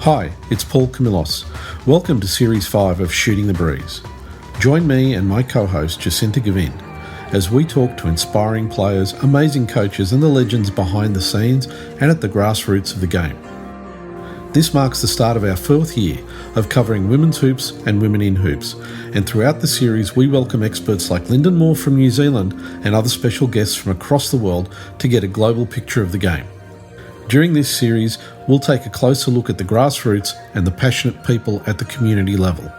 Hi, it's Paul Camillos. Welcome to Series 5 of Shooting the Breeze. Join me and my co-host Jacinta Gavin as we talk to inspiring players, amazing coaches and the legends behind the scenes and at the grassroots of the game. This marks the start of our 4th year of covering women's hoops and women in hoops, and throughout the series we welcome experts like Linden Moore from New Zealand and other special guests from across the world to get a global picture of the game. During this series, we'll take a closer look at the grassroots and the passionate people at the community level.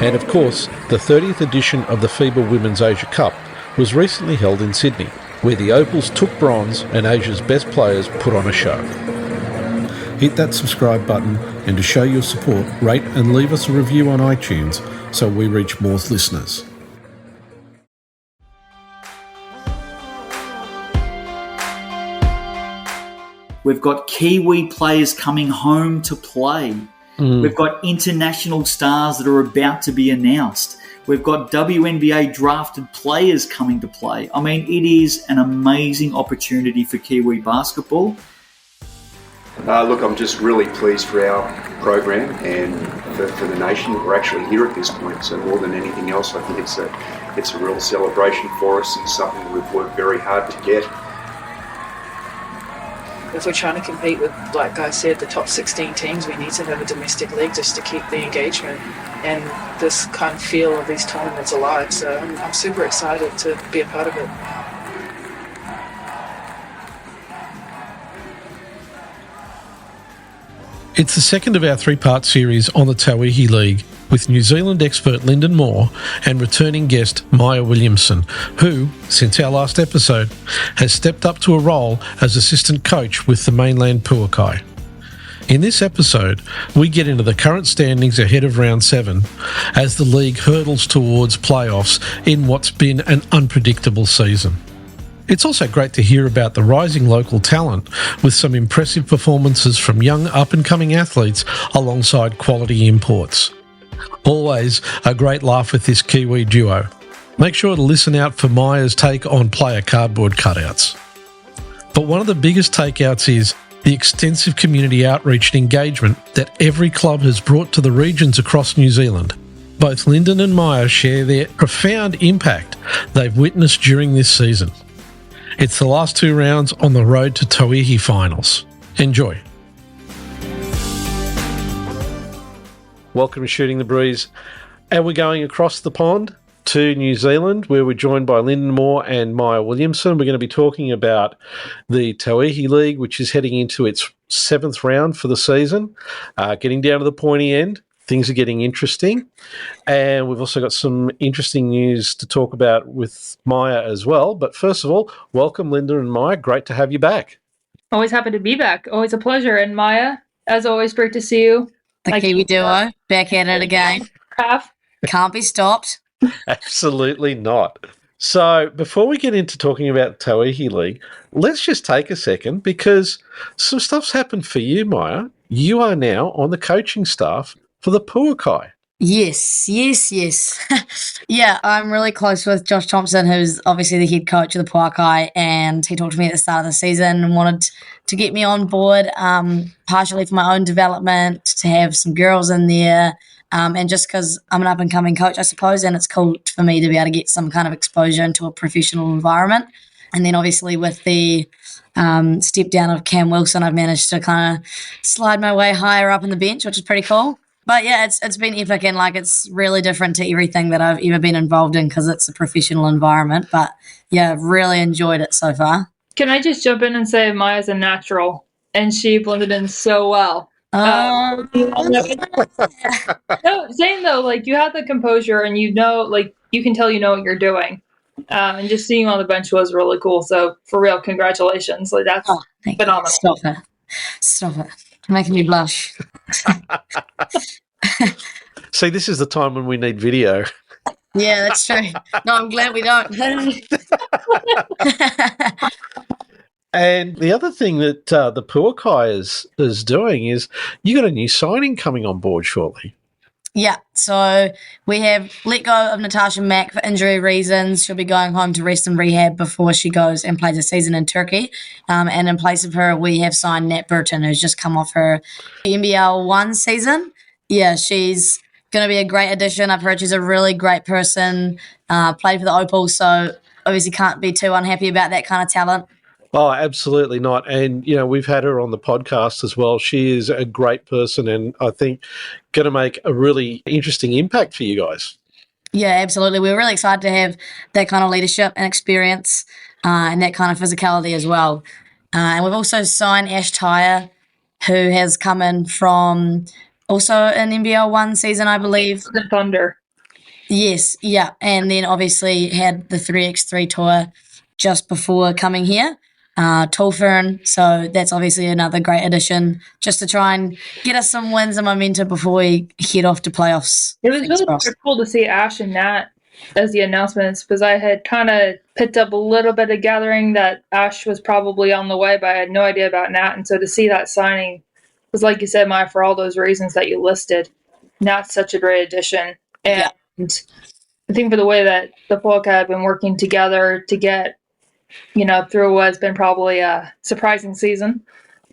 And of course, the 30th edition of the FIBA Women's Asia Cup was recently held in Sydney, where the Opals took bronze and Asia's best players put on a show. Hit that subscribe button, and to show your support, rate and leave us a review on iTunes so we reach more listeners. We've got Kiwi players coming home to play. We've got international stars that are about to be announced. We've got WNBA drafted players coming to play. I mean, it is an amazing opportunity for Kiwi basketball. Look, I'm just really pleased for our program and for the nation that we're actually here at this point. So more than anything else, I think it's a real celebration for us and something we've worked very hard to get. If we're trying to compete with, like I said, the top 16 teams, we need to have a domestic league just to keep the engagement and this kind of feel of these tournaments alive. So I'm super excited to be a part of it. It's the second of our 3-part series on the Tauihi League with New Zealand expert Linden Moore and returning guest Maia Williamson, who, since our last episode, has stepped up to a role as assistant coach with the Mainland Pouakai. In this episode, we get into the current standings ahead of round 7 as the league hurdles towards playoffs in what's been an unpredictable season. It's also great to hear about the rising local talent with some impressive performances from young up-and-coming athletes alongside quality imports. Always a great laugh with this Kiwi duo. Make sure to listen out for Maia's take on player cardboard cutouts. But one of the biggest takeouts is the extensive community outreach and engagement that every club has brought to the regions across New Zealand. Both Linden and Maia share their profound impact they've witnessed during this season. It's the last 2 rounds on the road to Tauihi finals. Enjoy. Welcome to Shooting the Breeze. And we're going across the pond to New Zealand, where we're joined by Linden Moore and Maia Williamson. We're going to be talking about the Tauihi League, which is heading into its 7th round for the season, getting down to the pointy end. Things are getting interesting. And we've also got some interesting news to talk about with Maia as well. But first of all, welcome, Linda and Maia. Great to have you back. Always happy to be back. Always a pleasure. And Maia, as always, great to see you. The Kiwi duo, back at it again. Can't be stopped. Absolutely not. So before we get into talking about Tauihi League, let's just take a second because some stuff's happened for you, Maia. You are now on the coaching staff for the Pouakai. Yes. Yeah, I'm really close with Josh Thompson, who's obviously the head coach of the Pouakai, and he talked to me at the start of the season and wanted to get me on board, partially for my own development, to have some girls in there, and just because I'm an up-and-coming coach, I suppose, and it's cool for me to be able to get some kind of exposure into a professional environment. And then obviously with the step down of Cam Wilson, I've managed to kind of slide my way higher up in the bench, which is pretty cool. But yeah, it's been epic, and like it's really different to everything that I've ever been involved in because it's a professional environment. But yeah, I've really enjoyed it so far. Can I just jump in and say Maia's a natural, and she blended in so well. No, saying though, like you have the composure, and you know, like you can tell you know what you're doing. And just seeing you on the bench was really cool. So for real, congratulations! Like that's phenomenal. Stop it. Making me blush. See, this is the time when we need video. Yeah, that's true. No, I'm glad we don't. And the other thing that the Pouakai is doing is you got a new signing coming on board shortly. Yeah, so we have let go of Natasha Mack for injury reasons. She'll be going home to rest and rehab before she goes and plays a season in Turkey. And in place of her, we have signed Nat Burton, who's just come off her NBL 1 season. Yeah, she's going to be a great addition. I've heard she's a really great person, played for the Opals, so obviously can't be too unhappy about that kind of talent. Oh, absolutely not. And, we've had her on the podcast as well. She is a great person and I think going to make a really interesting impact for you guys. Yeah, absolutely. We're really excited to have that kind of leadership and experience and that kind of physicality as well. And we've also signed Ash Tyre, who has come in from also an NBL 1 season, I believe. The Thunder. Yes, yeah. And then obviously had the 3x3 tour just before coming here. Tulfern, so that's obviously another great addition just to try and get us some wins and momentum before we head off to playoffs. It was really cool to see Ash and Nat as the announcements because I had kind of picked up a little bit of gathering that Ash was probably on the way, but I had no idea about Nat. And so to see that signing was, like you said, Maya, for all those reasons that you listed, Nat's such a great addition. And I think for the way that the Pouakai have been working together to get through what's been probably a surprising season.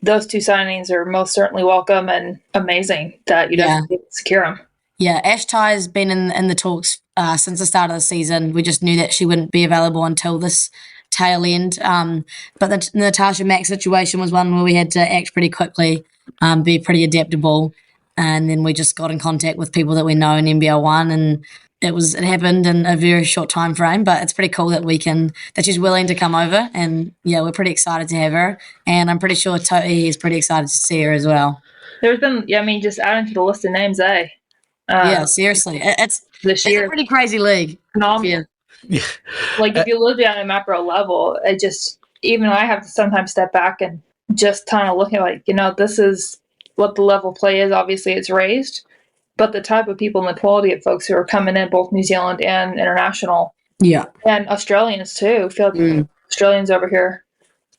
Those two signings are most certainly welcome and amazing that you don't secure them. Yeah, Ash Ty's been in the talks since the start of the season. We just knew that she wouldn't be available until this tail end. But the Natasha Mack situation was one where we had to act pretty quickly, be pretty adaptable, and then we just got in contact with people that we know in NBL 1 and it happened in a very short time frame, but it's pretty cool that she's willing to come over, and we're pretty excited to have her, and I'm pretty sure Tauihi is pretty excited to see her as well. There's been, just adding to the list of names, Seriously, it's a pretty crazy league. Phenomenal. Yeah. Like if you look down at a macro level, even I have to sometimes step back and just kind of look at this is what the level play is. Obviously, it's raised. But the type of people and the quality of folks who are coming in, both New Zealand and international. Yeah. And Australians, too. I feel like Australians over here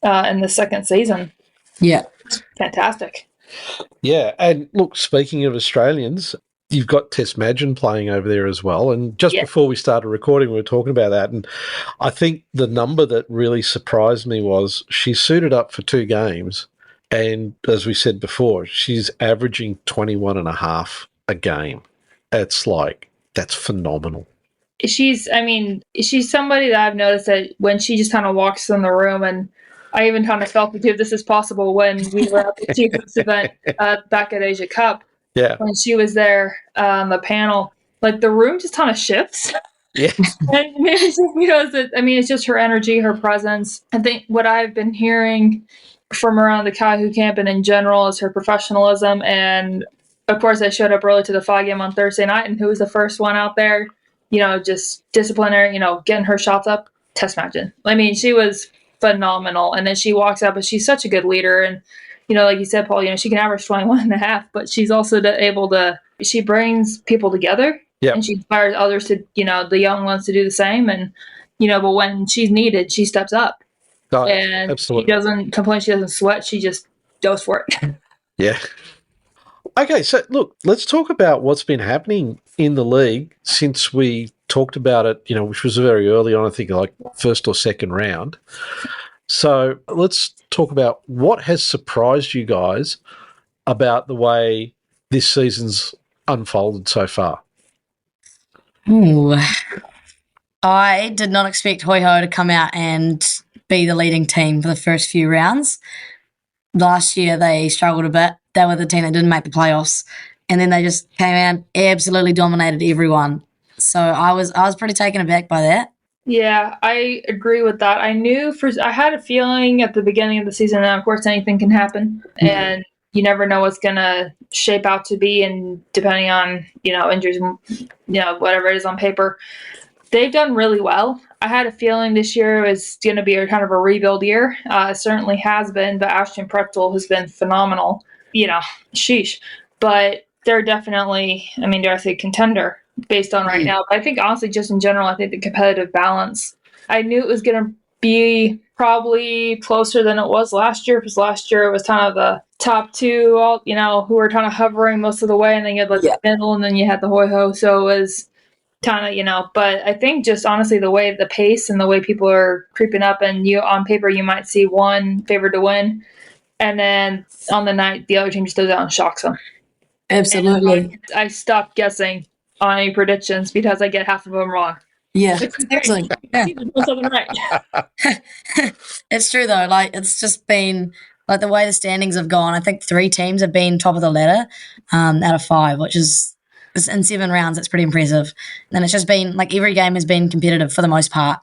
in the second season. Yeah. It's fantastic. Yeah. And look, speaking of Australians, you've got Tess Madgen playing over there as well. And just before we started recording, we were talking about that. And I think the number that really surprised me was she suited up for 2 games. And as we said before, she's averaging 21.5 a game. That's phenomenal. She's somebody that I've noticed that when she just kind of walks in the room, and I even kind of felt that if this is possible when we were at the Chiefs event back at Asia Cup. Yeah. When she was there on the panel, the room just kind of shifts. Yeah. And maybe it's just because it's just her energy, her presence. I think what I've been hearing from around the Kaihu camp and in general is her professionalism. And of course, I showed up early to the Phi game on Thursday night, and who was the first one out there? Just disciplinary, getting her shots up. Tess Madgen. She was phenomenal. And then she walks up, and she's such a good leader. And, like you said, Paul, she can average 21.5, but she's also able to, she brings people together. Yep. And she inspires others to, the young ones to do the same. And, but when she's needed, she steps up. Oh, and absolutely. She doesn't complain. She doesn't sweat. She just goes for it. Yeah. Okay, so look, let's talk about what's been happening in the league since we talked about it, which was very early on, I think first or second round. So let's talk about what has surprised you guys about the way this season's unfolded so far. Ooh. I did not expect Hoi Ho to come out and be the leading team for the first few rounds. Last year they struggled a bit. They were the team that didn't make the playoffs, and then they just came out, absolutely dominated everyone. So I was pretty taken aback by that. Yeah, I agree with that. I had a feeling at the beginning of the season that, of course, anything can happen, and you never know what's going to shape out to be, and depending on, injuries, whatever it is on paper. They've done really well. I had a feeling this year was going to be a kind of a rebuild year. It certainly has been, but Ashton Prechtel has been phenomenal. Sheesh. But they're definitely, dare I say, contender based on right now. But I think, honestly, just in general, I think the competitive balance, I knew it was going to be probably closer than it was last year, because last year it was kind of the top two, who were kind of hovering most of the way, and then you had the middle, and then you had the hoi ho. So it was kind of, but I think just honestly the way the pace and the way people are creeping up, and you on paper you might see one favored to win, and then on the night the other team just goes out and shocks them. Absolutely. I stopped guessing on any predictions because I get half of them wrong. Yeah, exactly. Yeah. Right. It's true though. Like, it's just been like the way the standings have gone. I think 3 teams have been top of the ladder out of 5, which is in 7 rounds. It's pretty impressive. And it's just been like every game has been competitive for the most part.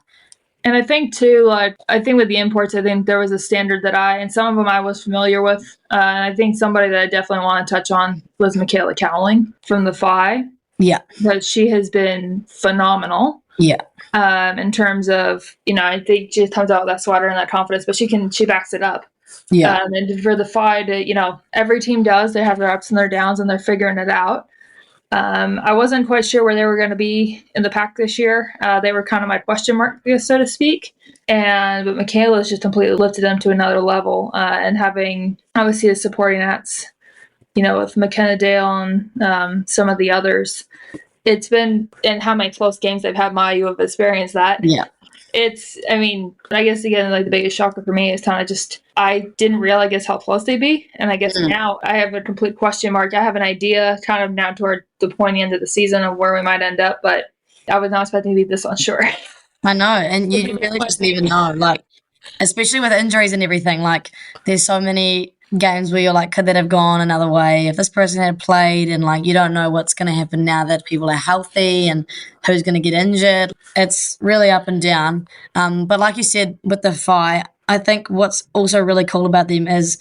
And I think too, I think with the imports, I think there was a standard that and some of them I was familiar with. And I think somebody that I definitely want to touch on was Michaela Cowling from the Phi. Yeah. Because she has been phenomenal. Yeah. In terms of, I think she comes out with that swagger and that confidence, but she backs it up. Yeah. And for the Phi to, every team does, they have their ups and their downs and they're figuring it out. I wasn't quite sure where they were going to be in the pack this year. They were kind of my question mark, so to speak. But Michaela's just completely lifted them to another level. And having, obviously, the supporting acts, with McKenna Dale and some of the others, it's been, and how many close games they've had. Maya, you have experienced that. Yeah. I guess, again, the biggest shocker for me is kind of just, I didn't realize how close they'd be. And I guess now I have a complete question mark. I have an idea kind of now toward the pointy end of the season of where we might end up, but I was not expecting to be this unsure. I know. And you really just never know, like, especially with injuries and everything. Like, there's so many games where you're like, could that have gone another way if this person had played? And like, you don't know what's going to happen now that people are healthy and who's going to get injured. It's really up and down. But like you said with the Phi, I think what's also really cool about them is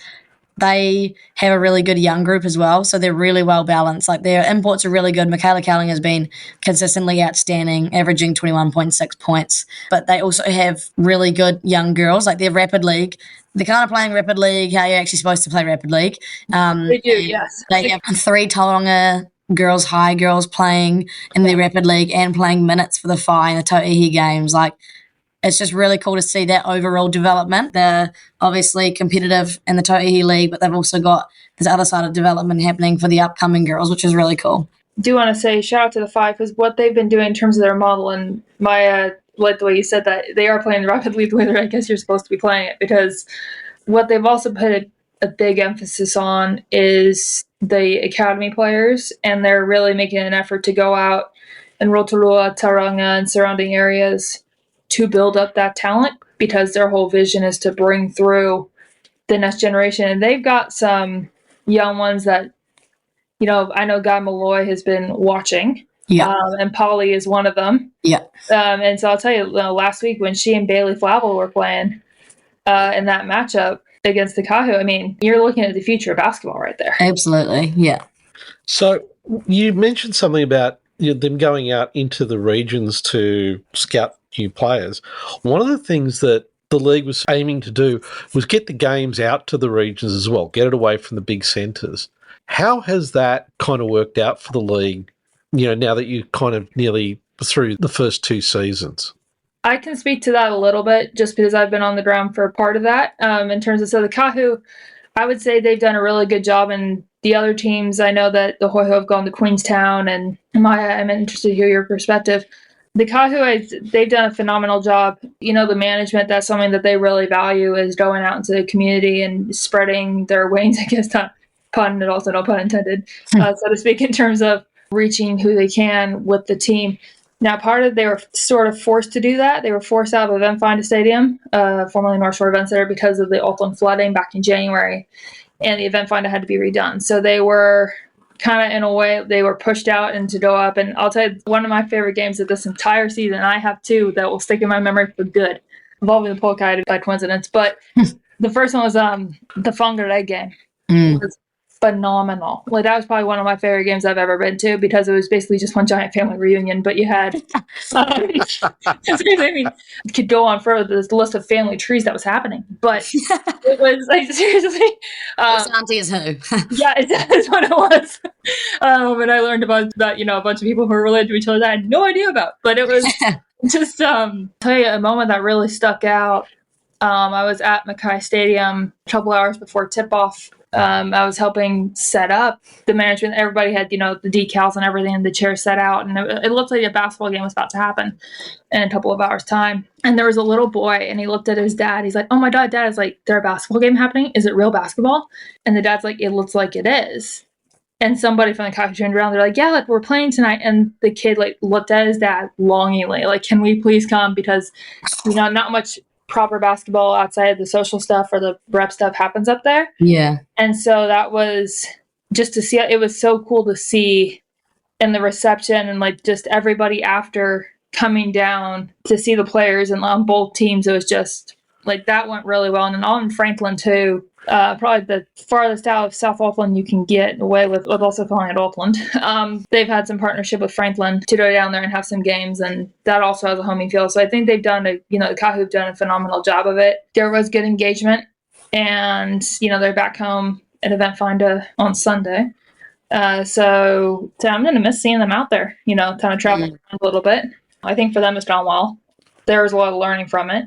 they have a really good young group as well, so they're really well balanced. Like, their imports are really good. Michaela Cowling has been consistently outstanding, averaging 21.6 points. But they also have really good young girls. Like, their Rapid League, they're kind of playing Rapid League, how you're actually supposed to play Rapid League. They do, yes. They have 3 Tauranga girls, high girls playing in their Rapid League and playing minutes for the Phi and the Tauihi games. Like, it's just really cool to see that overall development. They're obviously competitive in the Tauihi League, but they've also got this other side of development happening for the upcoming girls, which is really cool. Do want to say shout out to the Phi, because what they've been doing in terms of their model, and Maya, like the way you said that, they are playing the Rapid League the way that I guess you're supposed to be playing it, because what they've also put a big emphasis on is the academy players, and they're really making an effort to go out in Rotorua, Tauranga, and surrounding areas to build up that talent, because their whole vision is to bring through the next generation. And they've got some young ones that, I know Guy Malloy has been watching. Yeah. And Polly is one of them. Yeah. And so I'll tell you, last week when she and Bailey Flavel were playing in that matchup against the Kahu, you're looking at the future of basketball right there. Absolutely, yeah. So you mentioned something about them going out into the regions to scout new players. One of the things that the league was aiming to do was get the games out to the regions as well, get it away from the big centres. How has that kind of worked out for the league, now that you're kind of nearly through the first 2 seasons? I can speak to that a little bit just because I've been on the ground for part of that. In terms of, so the Kahu, I would say they've done a really good job, and the other teams, I know that the Hoi Ho have gone to Queenstown, and Maya, I'm interested to hear your perspective. The Kahu, they've done a phenomenal job. The management, that's something that they really value, is going out into the community and spreading their wings, I guess, not pun, and also no pun intended, so to speak, in terms of reaching who they can with the team. Now, part of they were sort of forced to do that. They were forced out of Event Finder Stadium, formerly North Shore Event Center, because of the Auckland flooding back in January, and the Event Finder had to be redone. So they were kind of, in a way, they were pushed out and to go up. And I'll tell you, one of my favorite games of this entire season, I have 2 that will stick in my memory for good, involving the Pouakai by coincidence. But the first one was the Whangarei game. It was phenomenal. Like, that was probably one of my favorite games I've ever been to, because it was basically just one giant family reunion, but you had could go on further, this list of family trees that was happening, but it was like, seriously, Which auntie is who? yeah, that's what it was. And I learned about a bunch of people who were related to each other that I had no idea about, but it was Just tell you a moment that really stuck out. I was at Mackay Stadium a couple hours before tip-off. I was helping set up the management. Everybody had, the decals and everything, and the chairs set out, and it looked like a basketball game was about to happen in a couple of hours' time. And there was a little boy, and he looked at his dad. He's like, "Oh my God, Dad!" Is like, "There a basketball game happening? Is it real basketball?" And the dad's like, "It looks like it is." And somebody from the couch turned around. They're like, "Yeah, like we're playing tonight." And the kid looked at his dad longingly, like, "Can we please come?" Because not much proper basketball outside of the social stuff or the rep stuff happens up there. Yeah. And so that was just to see. It was so cool to see in the reception and just everybody after coming down to see the players and on both teams. It was just that went really well. And then all in Franklin too. Probably the farthest out of South Auckland you can get away with also calling it Auckland. They've had some partnership with Franklin to go down there and have some games, and that also has a homing feel. So I think they've done the Kahu have done a phenomenal job of it. There was good engagement, and they're back home at Event Finder on Sunday. So I'm going to miss seeing them out there, kind of traveling around a little bit. I think for them it's gone well. There was a lot of learning from it.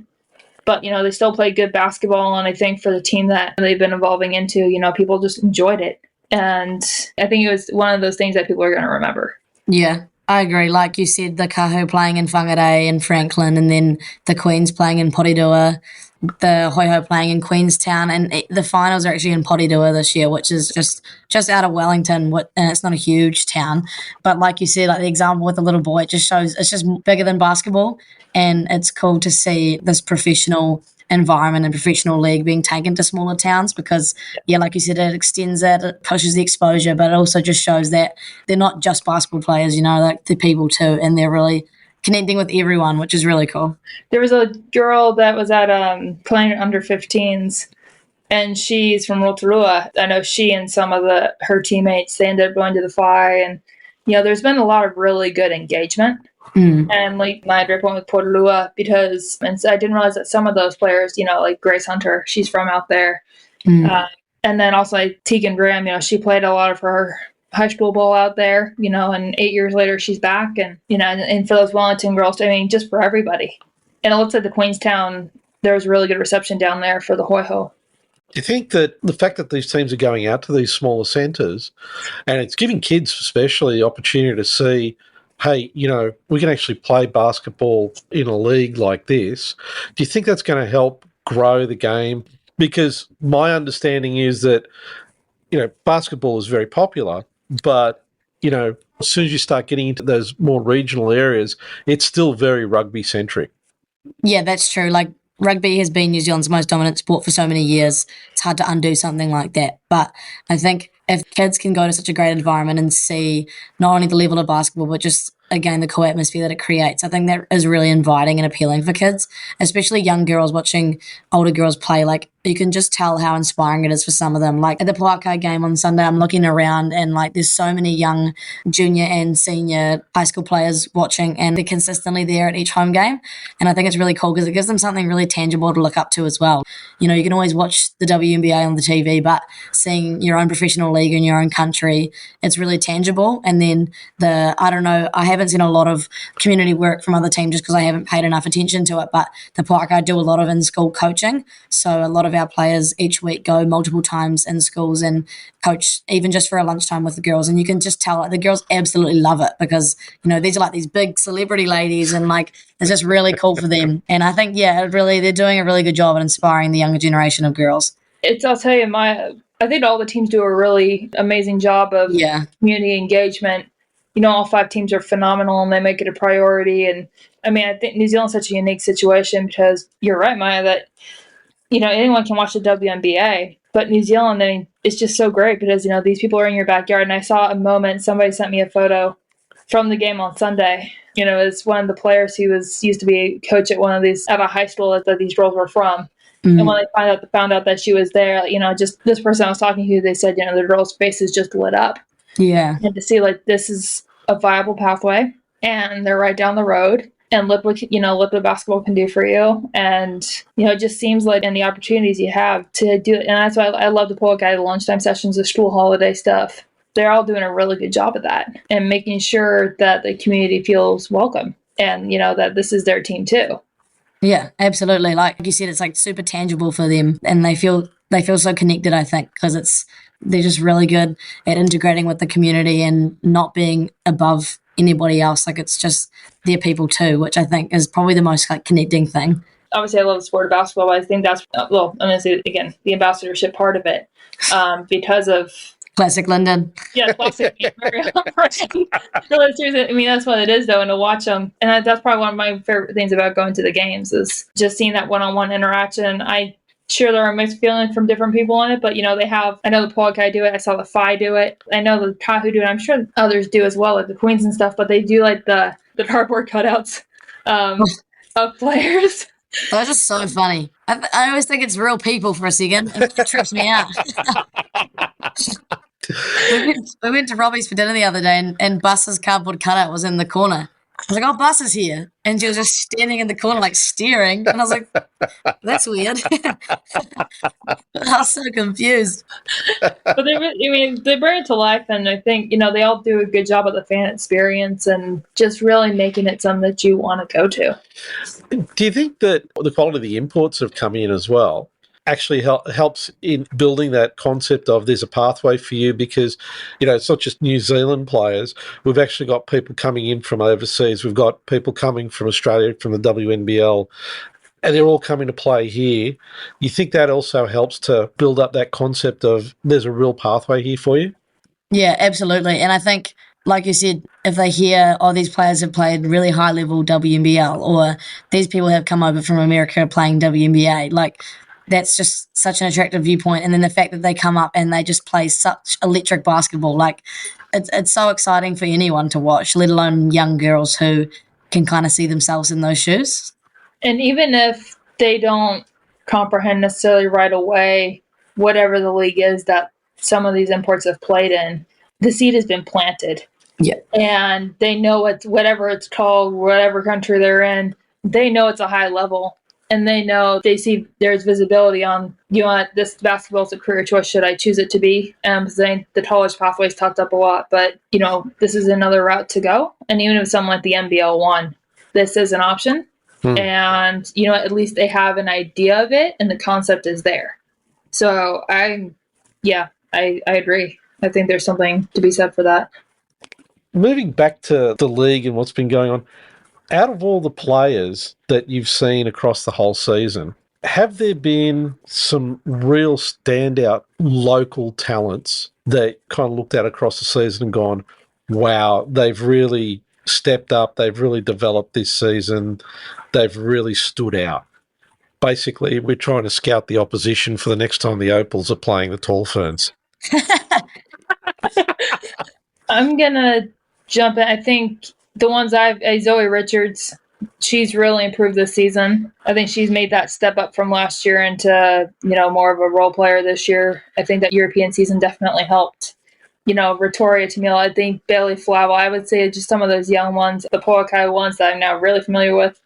But, they still play good basketball, and I think for the team that they've been evolving into, people just enjoyed it. And I think it was one of those things that people are going to remember. Yeah, I agree. Like you said, the Kahu playing in Whangarei and Franklin, and then the Queens playing in Porirua, the Hoiho playing in Queenstown, and the finals are actually in Porirua this year, which is just out of Wellington, and it's not a huge town. But like you said, the example with the little boy, it just shows it's just bigger than basketball. And it's cool to see this professional environment and professional league being taken to smaller towns because, like you said, it extends it pushes the exposure, but it also just shows that they're not just basketball players, they're people too, and they're really connecting with everyone, which is really cool. There was a girl that was at playing under 15s, and she's from Rotorua. I know she and some of her teammates, they ended up going to the FI, and, there's been a lot of really good engagement. And my trip went with Porirua because I didn't realize that some of those players, like Grace Hunter, she's from out there. And then also Tegan Graham, she played a lot of her high school ball out there, and 8 years later she's back. And, and for those Wellington girls, just for everybody. And it looks like the Queenstown, there was a really good reception down there for the Hoiho. Do you think that the fact that these teams are going out to these smaller centres and it's giving kids especially the opportunity to see, hey, we can actually play basketball in a league like this. Do you think that's going to help grow the game? Because my understanding is that, basketball is very popular, but, as soon as you start getting into those more regional areas, it's still very rugby-centric. Yeah, that's true. Rugby has been New Zealand's most dominant sport for so many years. It's hard to undo something like that. But I think if kids can go to such a great environment and see not only the level of basketball, but just, again, the cool atmosphere that it creates, I think that is really inviting and appealing for kids, especially young girls watching older girls play. You can just tell how inspiring it is for some of them. At the Pouakai game on Sunday, I'm looking around and there's so many young junior and senior high school players watching, and they're consistently there at each home game. And I think it's really cool because it gives them something really tangible to look up to as well. You can always watch the WNBA on the TV, but seeing your own professional league in your own country, it's really tangible. And then I haven't seen a lot of community work from other teams just because I haven't paid enough attention to it, but the Pouakai do a lot of in-school coaching. So a lot of our players each week go multiple times in schools and coach even just for a lunchtime with the girls. And you can just tell the girls absolutely love it because, these are these big celebrity ladies and it's just really cool for them. And I think, they're doing a really good job at inspiring the younger generation of girls. I'll tell you, I think all the teams do a really amazing job of community engagement. All 5 teams are phenomenal and they make it a priority. And I think New Zealand's such a unique situation because you're right, Maya, that, anyone can watch the WNBA, but New Zealand, it's just so great because, these people are in your backyard. And I saw a moment, somebody sent me a photo from the game on Sunday. It's one of the players who used to be a coach at at a high school that these girls were from. Mm-hmm. And when they found out that she was there, just this person I was talking to, they said, the girl's faces just lit up. Yeah. And to see this is a viable pathway and they're right down the road and look what the basketball can do for you. And, it just seems and the opportunities you have to do it. And that's why I love the Pouakai, the lunchtime sessions, the school holiday stuff. They're all doing a really good job of that and making sure that the community feels welcome. and that this is their team too. Yeah, absolutely. Like you said, it's like super tangible for them, and they feel so connected, I think, because they're just really good at integrating with the community and not being above anybody else. Like it's just their people too, which I think is probably the most like connecting thing. Obviously, I love the sport of basketball, but I think that's, I'm going to say again, the ambassadorship part of it, because of Classic Linden. Yeah, classic. No, seriously, I mean, that's what it is, though, and to watch them. And that's probably one of my favorite things about going to the games is just seeing that one-on-one interaction. I sure there are mixed feelings from different people on it, but, they have, I know the Pouakai do it. I saw the Phi do it. I know the Tauihi do it. I'm sure others do as well, like the Queens and stuff, but they do like the cardboard cutouts of players. That's just so funny. I always think it's real people for a second. It trips me out. We went to Robbie's for dinner the other day, and Bus's cardboard cutout was in the corner. I was like, "Oh, Bus is here," and she was just standing in the corner, like staring. And I was like, "That's weird." I was so confused. But they bring it to life, and I think they all do a good job of the fan experience and just really making it something that you want to go to. Do you think that the quality of the imports have come in as well actually helps in building that concept of there's a pathway for you? Because, it's not just New Zealand players. We've actually got people coming in from overseas. We've got people coming from Australia, from the WNBL, and they're all coming to play here. You think that also helps to build up that concept of there's a real pathway here for you? Yeah, absolutely. And I think, like you said, if they hear, these players have played really high-level WNBL, or these people have come over from America playing WNBA, like, that's just such an attractive viewpoint. And then the fact that they come up and they just play such electric basketball, like it's so exciting for anyone to watch, let alone young girls who can kind of see themselves in those shoes. And even if they don't comprehend necessarily right away whatever the league is that some of these imports have played in, the seed has been planted. Yeah. And they know whatever it's called, whatever country they're in, they know it's a high level. And they see there's visibility on, this basketball is a career choice. Should I choose it to be? The college pathway is talked up a lot, but, this is another route to go. And even if something like the NBL 1, this is an option. And, at least they have an idea of it and the concept is there. So I agree. I think there's something to be said for that. Moving back to the league and what's been going on, out of all the players that you've seen across the whole season, have there been some real standout local talents that kind of looked at across the season and gone, wow, they've really stepped up, they've really developed this season, they've really stood out? Basically, we're trying to scout the opposition for the next time the Opals are playing the Tall Ferns. I'm going to jump in. I think the ones Zoe Richards, she's really improved this season. I think she's made that step up from last year into, more of a role player this year. I think that European season definitely helped. Victoria Tamila, I think Bailey Flavel, I would say just some of those young ones, the Pouakai ones that I'm now really familiar with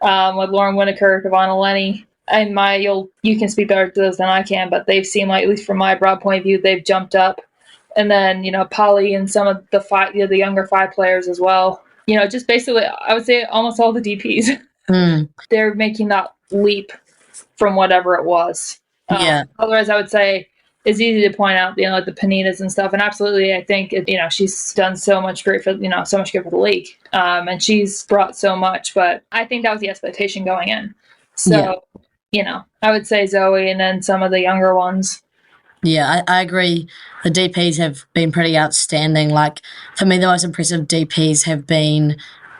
Lauren Winokur, Kavana Lenny, and Maia, you can speak better to those than I can, but they've seemed like, at least from my broad point of view, they've jumped up. And then, Polly and some of the younger 5 players as well. Just basically, I would say almost all the DPs. They're making that leap from whatever it was. Otherwise, I would say it's easy to point out, like the Panitas and stuff. And absolutely, I think, she's done so much great for, so much good for the league. And she's brought so much. But I think that was the expectation going in. So, I would say Zoe and then some of the younger ones. Yeah, I agree. The DPs have been pretty outstanding. Like, for me, the most impressive DPs have been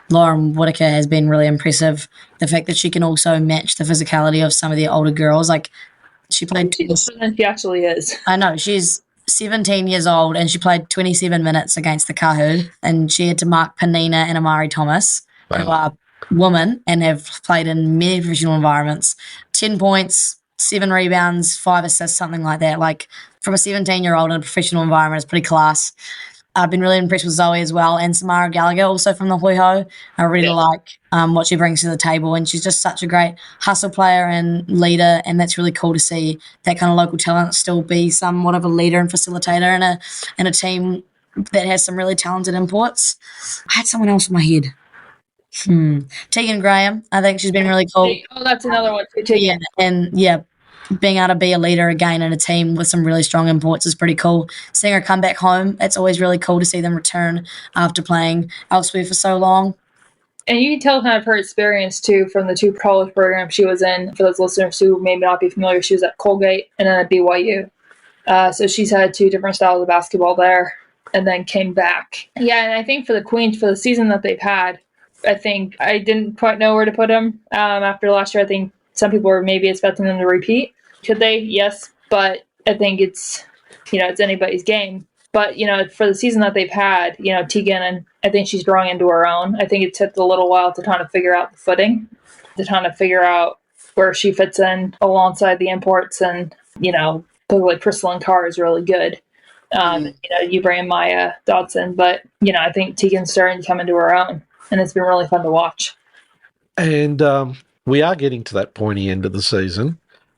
Lauren Whitaker has been really impressive. The fact that she can also match the physicality of some of the older girls. Like, she played... She actually is. I know. She's 17 years old, and she played 27 minutes against the Kahu, and she had to mark Panina and Amari Thomas, who are women and have played in many professional environments. 10 points, 7 rebounds, 5 assists, something like that. Like, from a 17-year-old in a professional environment, it's pretty class. I've been really impressed with Zoe as well, and Samara Gallagher, also from the Hoiho. I really like what she brings to the table, and she's just such a great hustle player and leader, and that's really cool to see that kind of local talent still be somewhat of a leader and facilitator in a team that has some really talented imports. I had someone else in my head. Tegan Graham, I think she's been really cool. Oh, that's another one too. Yeah, and being able to be a leader again in a team with some really strong imports is pretty cool. Seeing her come back home, it's always really cool to see them return after playing elsewhere for so long. And you can tell kind of her experience too from the two college programs she was in. For those listeners who may not be familiar, she was at Colgate and then at BYU. So she's had two different styles of basketball there and then came back. Yeah, and I think for the Queens, for the season that they've had, I think I didn't quite know where to put them. After last year, I think some people were maybe expecting them to repeat. Could they? Yes, but I think it's anybody's game. But, for the season that they've had, Tegan, and I think she's drawing into her own. I think it took a little while to kind of figure out the footing, to kind of figure out where she fits in alongside the imports. And, like Crystalline Carr is really good. You bring in Maya Dodson, but, I think Tegan's starting to come into her own. And it's been really fun to watch. And we are getting to that pointy end of the season.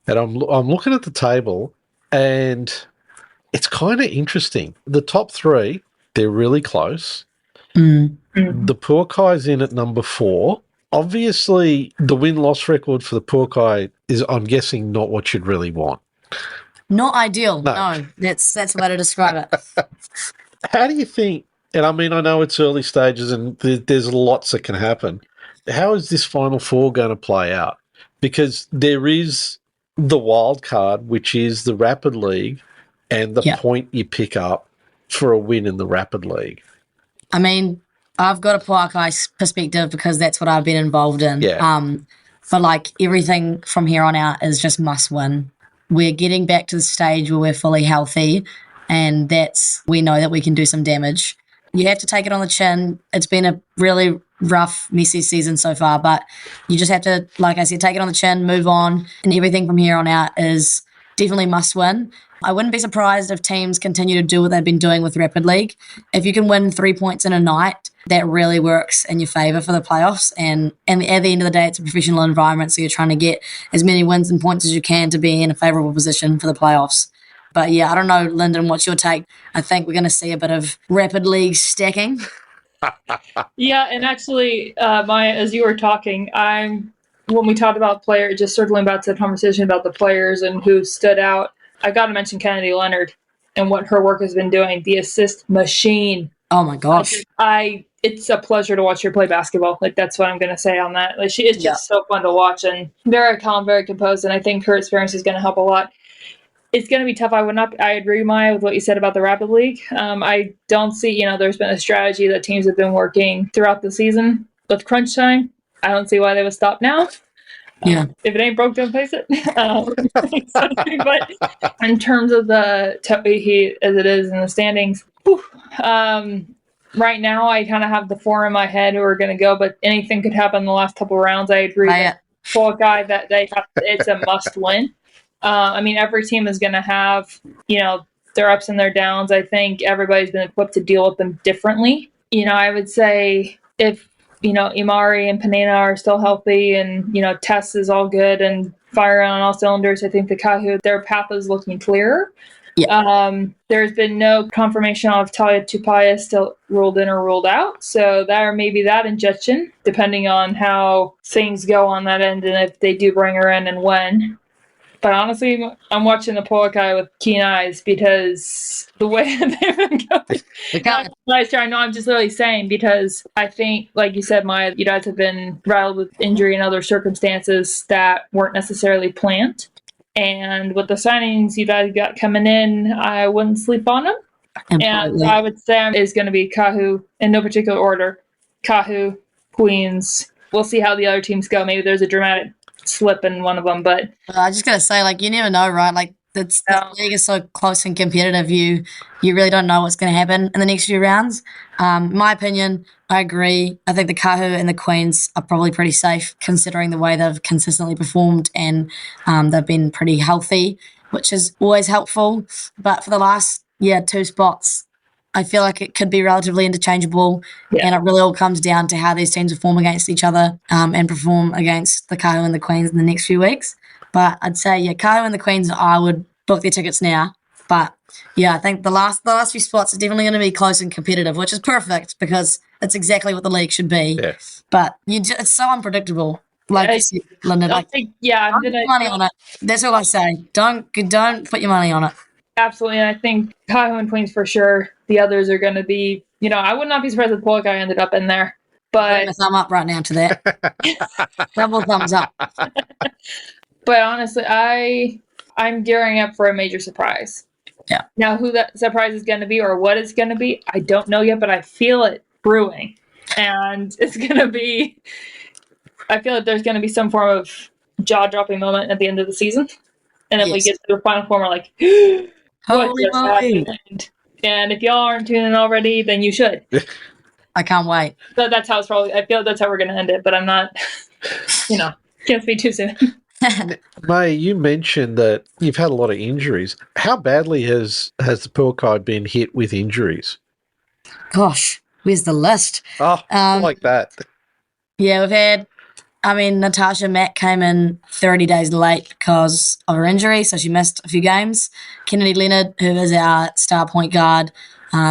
And I'm looking at the table, and it's kind of interesting. The top three, they're really close. The Pouakai's in at number 4. Obviously, the win-loss record for the Pouakai is, I'm guessing, not what you'd really want. Not ideal. No, that's the way to describe it. How do you think, and I mean, I know it's early stages and there's lots that can happen. How is this Final Four going to play out? Because there is the wild card, which is the Rapid League, and the point you pick up for a win in the Rapid League. I mean, I've got a Pouakai perspective because that's what I've been involved in. Yeah. But everything from here on out is just must win. We're getting back to the stage where we're fully healthy, and we know that we can do some damage. You have to take it on the chin. It's been a really rough, messy season so far, but you just have to, like I said, take it on the chin, move on, and everything from here on out is definitely must win. I wouldn't be surprised if teams continue to do what they've been doing with Rapid League. If you can win 3 points in a night, that really works in your favour for the playoffs. And at the end of the day, it's a professional environment, so you're trying to get as many wins and points as you can to be in a favourable position for the playoffs. But yeah, I don't know, Linden, what's your take? I think we're going to see a bit of Rapid League stacking. Yeah, and actually, Maya, as you were talking, when we talked about players, just circling back to the conversation about the players and who stood out, I got to mention Kennedy Leonard and what her work has been doing. The assist machine. Oh my gosh. It's a pleasure to watch her play basketball. That's what I'm going to say on that. She is just so fun to watch and very calm, very composed, and I think her experience is going to help a lot. It's going to be tough. I agree, Maya, with what you said about the Rapid League. I don't see, there's been a strategy that teams have been working throughout the season with crunch time. I don't see why they would stop now. If it ain't broke, don't fix it. But in terms of the Tauihi as it is in the standings, right now I kind of have the 4 in my head who are going to go, but anything could happen in the last couple of rounds. I agree that Pouakai, that it's a must win. Every team is going to have, their ups and their downs. I think everybody's been equipped to deal with them differently. I would say if, Imari and Panena are still healthy and, Tess is all good and firing on all cylinders, I think the Kahu, their path is looking clearer. Yeah. There's been no confirmation of Talia Tupaya still ruled in or ruled out. So there may be that injection, depending on how things go on that end and if they do bring her in and when. But honestly, I'm watching the Pouakai with keen eyes because the way they've been going. I know I'm just literally saying because I think, like you said, Maya, you guys have been rattled with injury and other circumstances that weren't necessarily planned. And with the signings you guys got coming in, I wouldn't sleep on them. And I would say it's going to be Kahu, in no particular order. Kahu, Queens. We'll see how the other teams go. Maybe there's a dramatic slip in one of them, but I just gotta say, you never know, right? The league is so close and competitive. You really don't know what's going to happen in the next few rounds. In my opinion, I agree. I think the Kahu and the Queens are probably pretty safe considering the way they've consistently performed and they've been pretty healthy, which is always helpful. But for the last 2 spots, I feel like it could be relatively interchangeable, and it really all comes down to how these teams perform against each other and perform against the Kahu and the Queens in the next few weeks. But I'd say, Kahu and the Queens, I would book their tickets now But yeah, I think the last few spots are definitely going to be close and competitive, which is perfect because it's exactly what the league should be. Yeah. But it's so unpredictable. Like you said, Linda, I think, yeah, I'm don't gonna put money on it. That's all I say. Don't put your money on it. absolutely. And I think Tauihi and Queens for sure. The others are going to be, I would not be surprised if Pouakai ended up in there. Putting But a thumb up right now to that. Double thumbs up. but honestly, I'm gearing up for a major surprise. Yeah. Now, who that surprise is going to be or what it's going to be, I don't know yet, but I feel it brewing, and it's going to be. I feel like there's going to be some form of jaw-dropping moment at the end of the season, and if we Yes. get to the final form, we're like, what Holy just moly. happened? And if y'all aren't tuning in already, then you should. I can't wait. So that's how it's probably. I feel like that's how we're going to end it, but I'm not. Can't speak too soon. May, you mentioned that you've had a lot of injuries. How badly has the Pouakai been hit with injuries? Gosh, where's the list? Oh, like that. Yeah, we've had. Natasha Mack came in 30 days late because of her injury, so she missed a few games. Kennedy Leonard, who is our star point guard,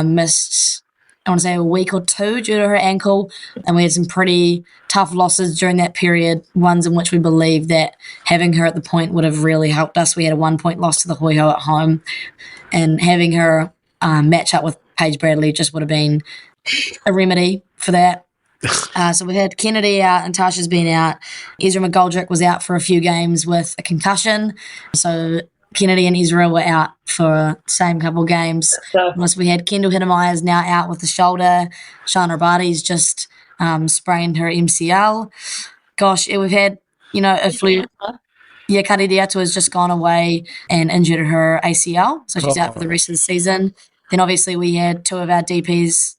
missed, I want to say, a week or two due to her ankle, and we had some pretty tough losses during that period, ones in which we believe that having her at the point would have really helped us. We had a 1-point loss to the Hoiho at home, and having her match up with Paige Bradley just would have been a remedy for that. So we had Kennedy out and Tasha's been out. Ezra McGoldrick was out for a few games with a concussion. So Kennedy and Ezra were out for the same couple games. Plus we had Kendall Hinamaia's now out with the shoulder. Shana Rabati's just sprained her MCL. Gosh, we've had, a flu. Yeah, Kari Diato has just gone away and injured her ACL. So she's out for the rest of the season. Then obviously we had 4 of our DPs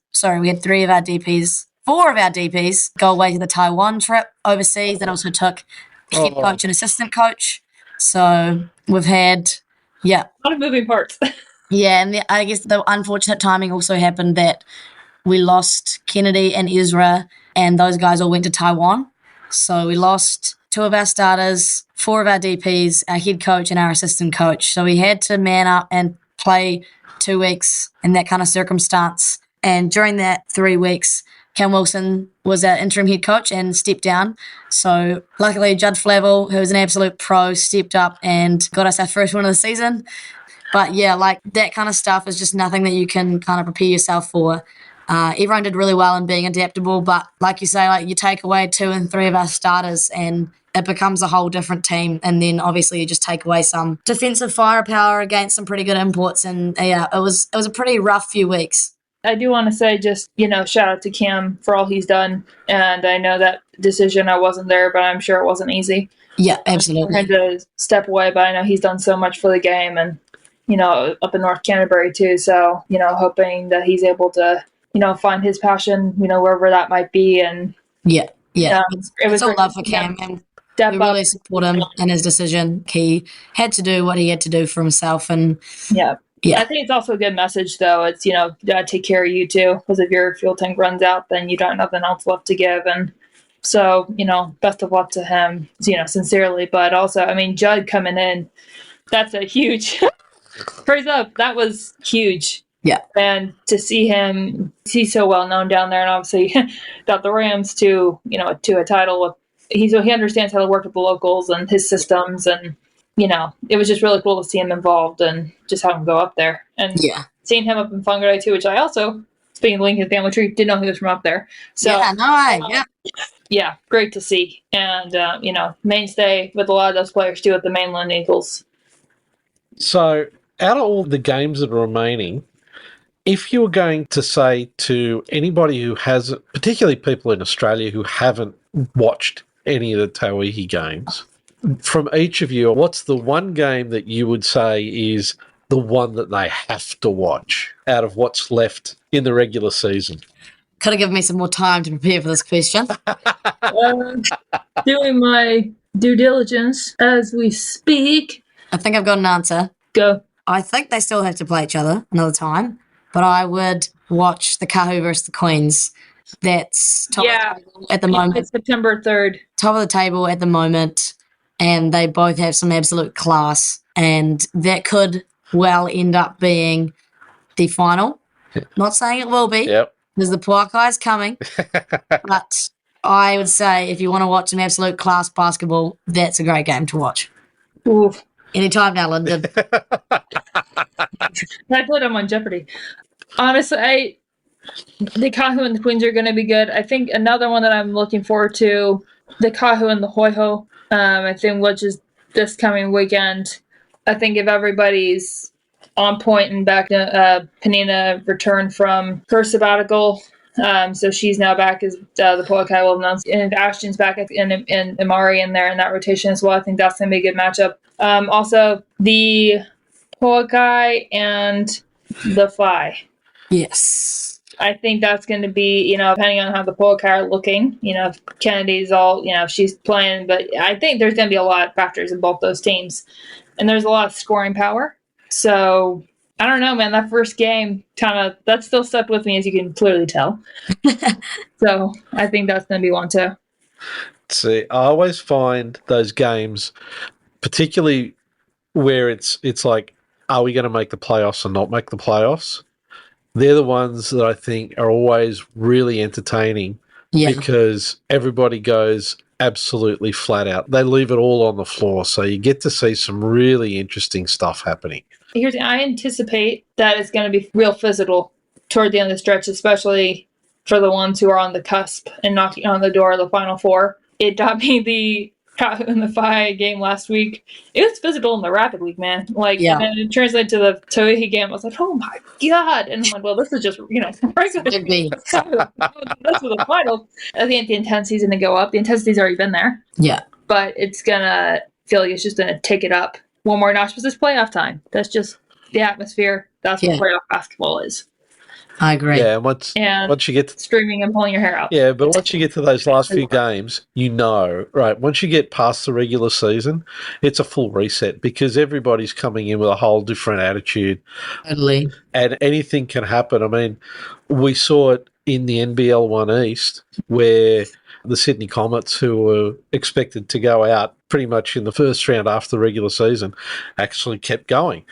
go away to the Taiwan trip overseas. That also took head coach and assistant coach. So we've had, a lot of moving parts. Yeah, and I guess the unfortunate timing also happened that we lost Kennedy and Ezra, and those guys all went to Taiwan. So we lost 2 of our starters, 4 of our DPs, our head coach and our assistant coach. So we had to man up and play 2 weeks in that kind of circumstance. And during that 3 weeks, Cam Wilson was our interim head coach and stepped down. So luckily, Judd Flavel, who was an absolute pro, stepped up and got us our first win of the season. But yeah, like that kind of stuff is just nothing that you can kind of prepare yourself for. Everyone did really well in being adaptable, but like you say, like you take away 2 and 3 of our starters and it becomes a whole different team. And then obviously you just take away some defensive firepower against some pretty good imports. And yeah, it was a pretty rough few weeks. I do want to say just, shout out to Cam for all he's done. And I know that decision, I wasn't there, but I'm sure it wasn't easy. Yeah, absolutely. I had to step away, but I know he's done so much for the game and, up in North Canterbury too. So, hoping that he's able to, find his passion, wherever that might be. And yeah. It was all love for Cam. And we really support him in his decision. He had to do what he had to do for himself. And yeah. I think it's also a good message, though. It's, gotta take care of you, too, because if your fuel tank runs out, then you don't have nothing else left to give. And so, best of luck to him, sincerely. But also, Judd coming in, that's a huge praise up. That was huge. Yeah. And to see him, he's so well known down there, and obviously got the Rams to, to a title. He understands how to work with the locals and his systems, and it was just really cool to see him involved and just have him go up there. And seeing him up in Whangarei too, which I also, speaking of Lincoln Family Tree, didn't know he was from up there. So yeah, great to see. And mainstay with a lot of those players too at the Mainland Eagles. So out of all the games that are remaining, if you were going to say to anybody who has, particularly people in Australia who haven't watched any of the Tauihi games, from each of you, what's the one game that you would say is the one that they have to watch out of what's left in the regular season? Could have given me some more time to prepare for this question. Doing my due diligence as we speak. I think I've got an answer. Go. I think they still have to play each other another time, but I would watch the Kahu versus the Queens. That's top of the table at the moment. It's September 3rd. Top of the table at the moment, and they both have some absolute class, and that could well end up being the final. Not saying it will be, because the Pouakai is coming, but I would say if you want to watch some absolute class basketball, that's a great game to watch. Oof. Anytime now, Linden. I put them on Jeopardy. Honestly, the Kahu and the Queens are going to be good. I think another one that I'm looking forward to, the Kahu and the Hoiho, I think, which is this coming weekend. I think if everybody's on point and back to Panina returned from her sabbatical, so she's now back as the Pouakai will announce, and Ashton's back and Amari in there in that rotation as well. I think that's going to be a good matchup. Also, the Pouakai and the Phi. Yes. I think that's going to be, depending on how the Pouakai are looking, if Kennedy's all, if she's playing, but I think there's going to be a lot of factors in both those teams. And there's a lot of scoring power. So, I don't know, man, that first game that still stuck with me, as you can clearly tell. So, I think that's going to be one too. See, I always find those games, particularly where it's like, are we going to make the playoffs or not make the playoffs? They're the ones that I think are always really entertaining because everybody goes absolutely flat out. They leave it all on the floor, so you get to see some really interesting stuff happening. I anticipate that it's going to be real physical toward the end of the stretch, especially for the ones who are on the cusp and knocking on the door of the Final Four. It got me the Kahu and the Phi game last week. It was physical in the Rapid League, man. And then it translated to the Tauihi game. I was like, oh my God. And I'm like, well, this is just, right with the finals. I think the intensity's going to go up. The intensity's already been there. Yeah. But it's going to feel like it's just going to take it up one more notch because it's playoff time. That's just the atmosphere. That's what playoff basketball is. I agree. Yeah, once you get to streaming and pulling your hair out. Yeah, but once you get to those last few games, right, once you get past the regular season, it's a full reset because everybody's coming in with a whole different attitude. Totally. And anything can happen. I mean, we saw it in the NBL 1 East where the Sydney Comets, who were expected to go out pretty much in the first round after the regular season, actually kept going.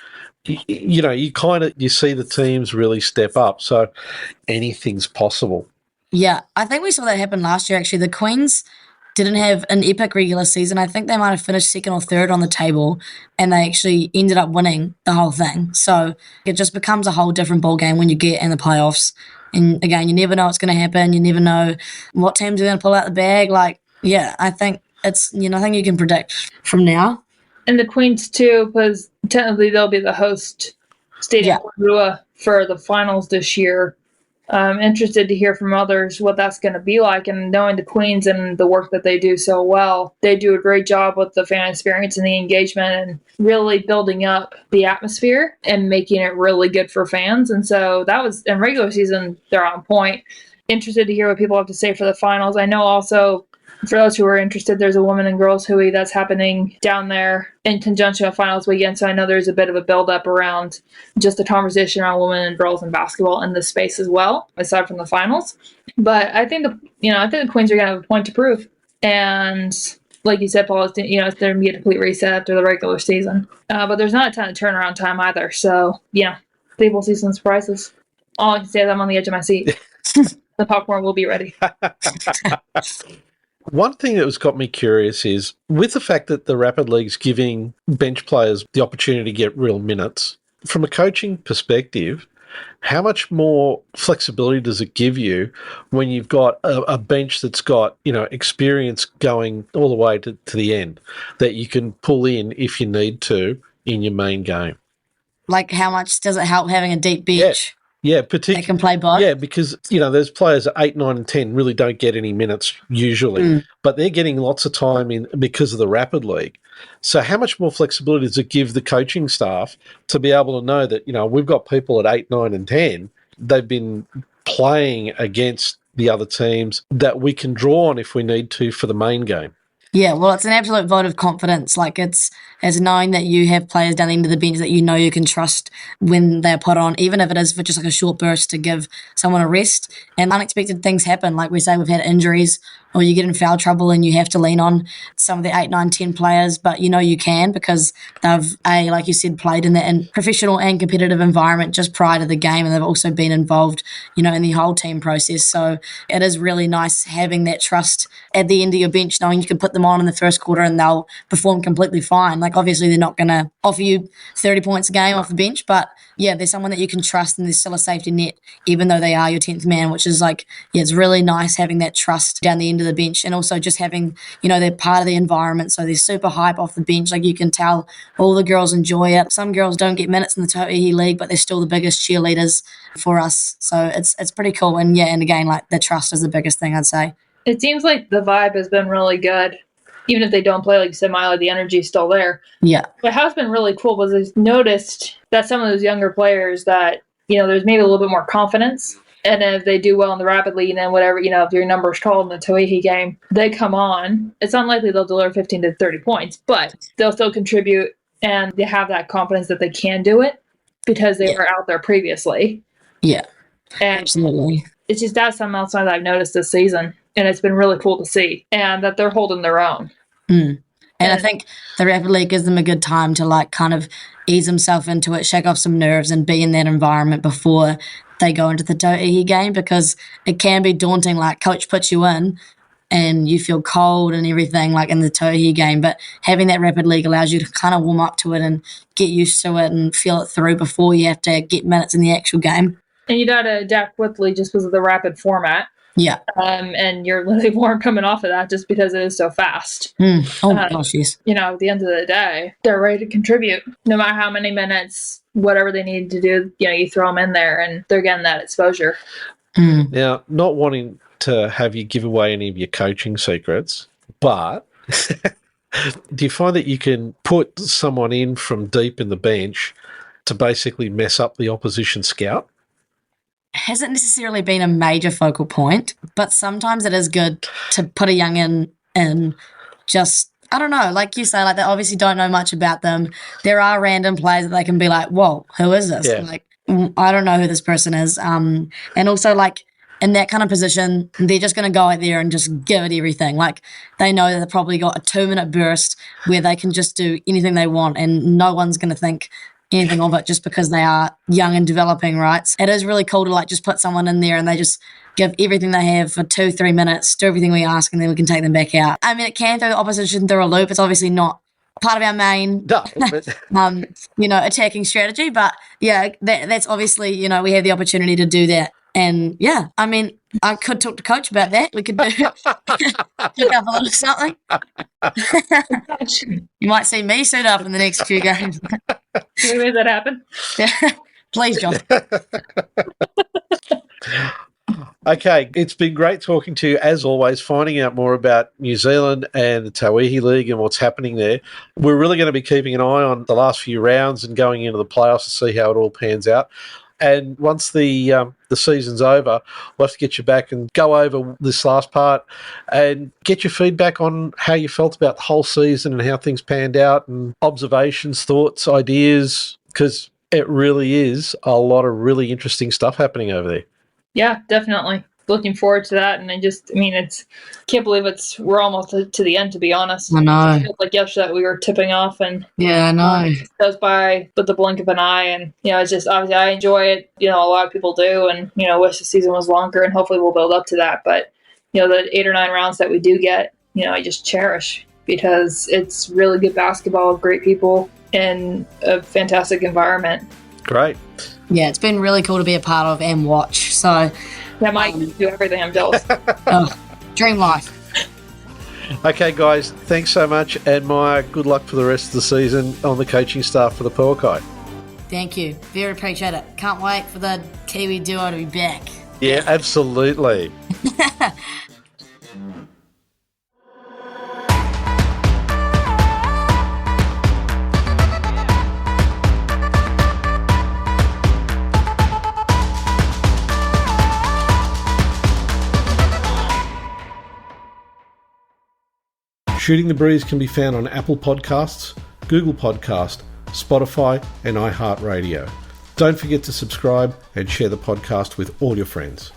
You see the teams really step up, so anything's possible. Yeah, I think we saw that happen last year, actually. The Queens didn't have an epic regular season. I think they might have finished second or third on the table, and they actually ended up winning the whole thing. So it just becomes a whole different ball game when you get in the playoffs. And again, you never know what's going to happen. You never know what teams are going to pull out the bag. I think it's nothing you can predict from now. And the Queens, too, because technically they'll be the host Stadium for the finals this year. I'm interested to hear from others what that's going to be like. And knowing the Queens and the work that they do so well, they do a great job with the fan experience and the engagement and really building up the atmosphere and making it really good for fans. And so that was, in regular season, they're on point. Interested to hear what people have to say for the finals. I know also, for those who are interested, there's a women and girls hui that's happening down there in conjunction with finals weekend. So I know there's a bit of a build-up around just the conversation around women and girls in basketball in this space as well, aside from the finals. But I think the Queens are going to have a point to prove. And like you said, Paul, it's going to be a complete reset after the regular season. But there's not a ton of turnaround time either. So, I think we'll see some surprises. All I can say is I'm on the edge of my seat. The popcorn will be ready. One thing that has got me curious is, with the fact that the Rapid League's giving bench players the opportunity to get real minutes, from a coaching perspective, how much more flexibility does it give you when you've got a bench that's got, experience going all the way to the end that you can pull in if you need to in your main game? Like, how much does it help having a deep bench? Yeah, they can play both. Yeah, because those players at 8, 9, and 10 really don't get any minutes usually, but they're getting lots of time in because of the Rapid League. So, how much more flexibility does it give the coaching staff to be able to know that we've got people at 8, 9, and 10? They've been playing against the other teams that we can draw on if we need to for the main game. Yeah, well, it's an absolute vote of confidence. Like, it's It's knowing that you have players down the end of the bench that you know you can trust when they're put on, even if it is for just like a short burst to give someone a rest. And unexpected things happen. Like we say, we've had injuries or you get in foul trouble and you have to lean on some of the 8, 9, 10 players, but you know you can because they've, like you said, played in that professional and competitive environment just prior to the game, and they've also been involved, in the whole team process. So it is really nice having that trust at the end of your bench, knowing you can put them on in the first quarter and they'll perform completely fine. Like obviously they're not going to offer you 30 points a game off the bench, but yeah, there's someone that you can trust and there's still a safety net, even though they are your 10th man, which is like, yeah, it's really nice having that trust down the end of the bench, and also just having, they're part of the environment, so they're super hype off the bench. Like you can tell all the girls enjoy it. Some girls don't get minutes in the Tauihi League, but they're still the biggest cheerleaders for us. So it's pretty cool. And yeah, and again, like the trust is the biggest thing, I'd say. It seems like the vibe has been really good. Even if they don't play, like you said, Maia, the energy is still there. Yeah. What has been really cool was I've noticed that some of those younger players that, there's maybe a little bit more confidence. And if they do well in the Rapid League and then whatever, if your number's called in the Tauihi game, they come on. It's unlikely they'll deliver 15 to 30 points, but they'll still contribute and they have that confidence that they can do it because they were out there previously. Yeah, and absolutely. It's just that's something else that I've noticed this season, and it's been really cool to see, and that they're holding their own. And I think the Rapid League gives them a good time to like kind of ease themselves into it, shake off some nerves and be in that environment before they go into the Tauihi game, because it can be daunting. Like coach puts you in and you feel cold and everything like in the Tauihi game, but having that Rapid League allows you to kind of warm up to it and get used to it and feel it through before you have to get minutes in the actual game. And you got to adapt quickly just because of the rapid format. Yeah. And you're literally warm coming off of that just because it is so fast. Oh my gosh, yes. At the end of the day, they're ready to contribute. No matter how many minutes, whatever they need to do, you throw them in there and they're getting that exposure. Now, not wanting to have you give away any of your coaching secrets, but do you find that you can put someone in from deep in the bench to basically mess up the opposition scout? Hasn't necessarily been a major focal point, but sometimes it is good to put a youngin in just, I don't know, like you say, like they obviously don't know much about them. There are random players that they can be like, whoa, who is this? Yeah. Like, I don't know who this person is. And also like in that kind of position, they're just going to go out there and just give it everything. Like they know that they've probably got a 2-minute burst where they can just do anything they want and no one's going to think anything of it just because they are young and developing, right? It is really cool to like just put someone in there and they just give everything they have for 2-3 minutes, do everything we ask, and then we can take them back out. I mean, it can throw the opposition through a loop. It's obviously not part of our main, attacking strategy, but yeah, that's obviously, we have the opportunity to do that. And yeah, I mean, I could talk to coach about that. We could do pick up a little something. You might see me suit up in the next few games. Can we make that happen? Please, John. Okay, it's been great talking to you, as always, finding out more about New Zealand and the Tauihi League and what's happening there. We're really going to be keeping an eye on the last few rounds and going into the playoffs to see how it all pans out. And once the season's over, we'll have to get you back and go over this last part and get your feedback on how you felt about the whole season and how things panned out and observations, thoughts, ideas, because it really is a lot of really interesting stuff happening over there. Yeah, definitely. Looking forward to that. And can't believe we're almost to the end, to be honest. I know. It feels like yesterday we were tipping off and yeah, I know. It goes by with the blink of an eye. And, it's just obviously I enjoy it. A lot of people do. And, wish the season was longer and hopefully we'll build up to that. But, the 8 or 9 rounds that we do get, I just cherish because it's really good basketball, great people, and a fantastic environment. Great. Yeah, it's been really cool to be a part of and watch. So that might do everything. I'm jealous. Dream life. Okay, guys, thanks so much. And Maia, good luck for the rest of the season on the coaching staff for the Pouakai. Thank you. Very appreciate it. Can't wait for the Kiwi duo to be back. Yeah, absolutely. Shooting the Breeze can be found on Apple Podcasts, Google Podcast, Spotify and iHeartRadio. Don't forget to subscribe and share the podcast with all your friends.